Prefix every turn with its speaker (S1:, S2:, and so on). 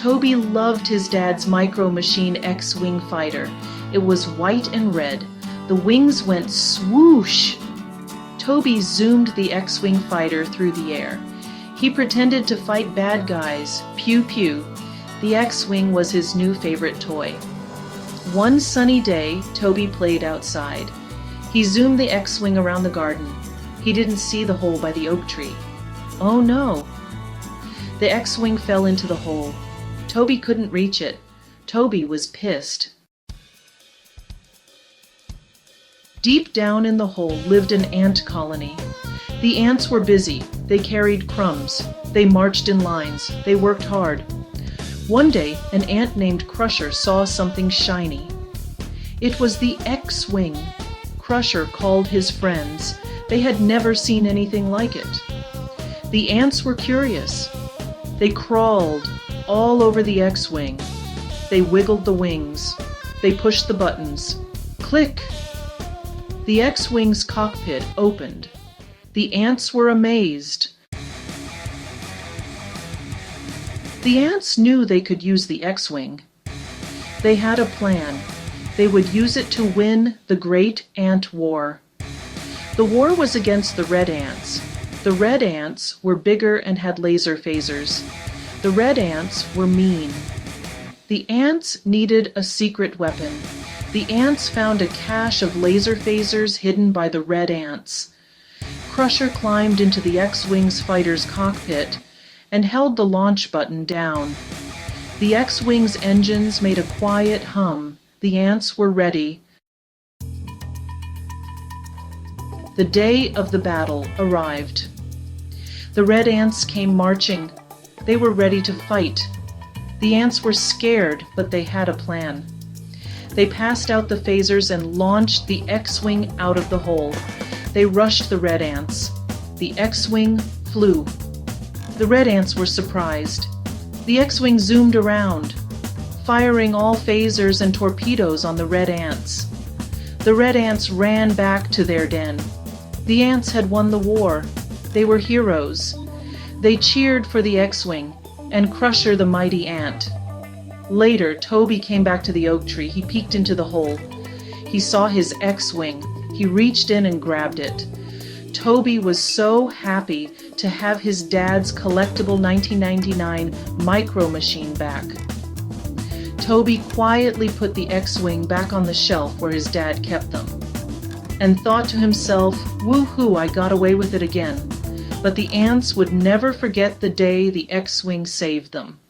S1: Toby loved his dad's Micro Machine X-Wing fighter. It was white and red. The wings went swoosh. Toby zoomed the X-Wing fighter through the air. He pretended to fight bad guys. Pew pew. The X-Wing was his new favorite toy. One sunny day, Toby played outside. He zoomed the X-Wing around the garden. He didn't see the hole by the oak tree. Oh no! The X-Wing fell into the hole. Toby couldn't reach it. Toby was pissed. Deep down in the hole lived an ant colony. The ants were busy. They carried crumbs. They marched in lines. They worked hard. One day, an ant named Crusher saw something shiny. It was the X-Wing. Crusher called his friends. They had never seen anything like it. The ants were curious. They crawled all over the X-Wing. They wiggled the wings. They pushed the buttons. Click! The X-Wing's cockpit opened. The ants were amazed. The ants knew they could use the X-Wing. They had a plan. They would use it to win the Great Ant War. The war was against the red ants. The red ants were bigger and had laser phasers. The red ants were mean. The ants needed a secret weapon. The ants found a cache of laser phasers hidden by the red ants. Crusher climbed into the X-Wing's fighter's cockpit and held the launch button down. The X-Wing's engines made a quiet hum. The ants were ready. The day of the battle arrived. The red ants came marching. They were ready to fight. The ants were scared, but they had a plan. They passed out the phasers and launched the X-Wing out of the hole. They rushed the red ants. The X-Wing flew. The red ants were surprised. The X-Wing zoomed around, firing all phasers and torpedoes on the red ants. The red ants ran back to their den. The ants had won the war. They were heroes. They cheered for the X-Wing and Crusher the mighty ant. Later, Toby came back to the oak tree. He peeked into the hole. He saw his X-Wing. He reached in and grabbed it. Toby was so happy to have his dad's collectible 1999 Micro Machine back. Toby quietly put the X-Wing back on the shelf where his dad kept them, and thought to himself, "Woo-hoo, I got away with it again." But the ants would never forget the day the X-Wing saved them.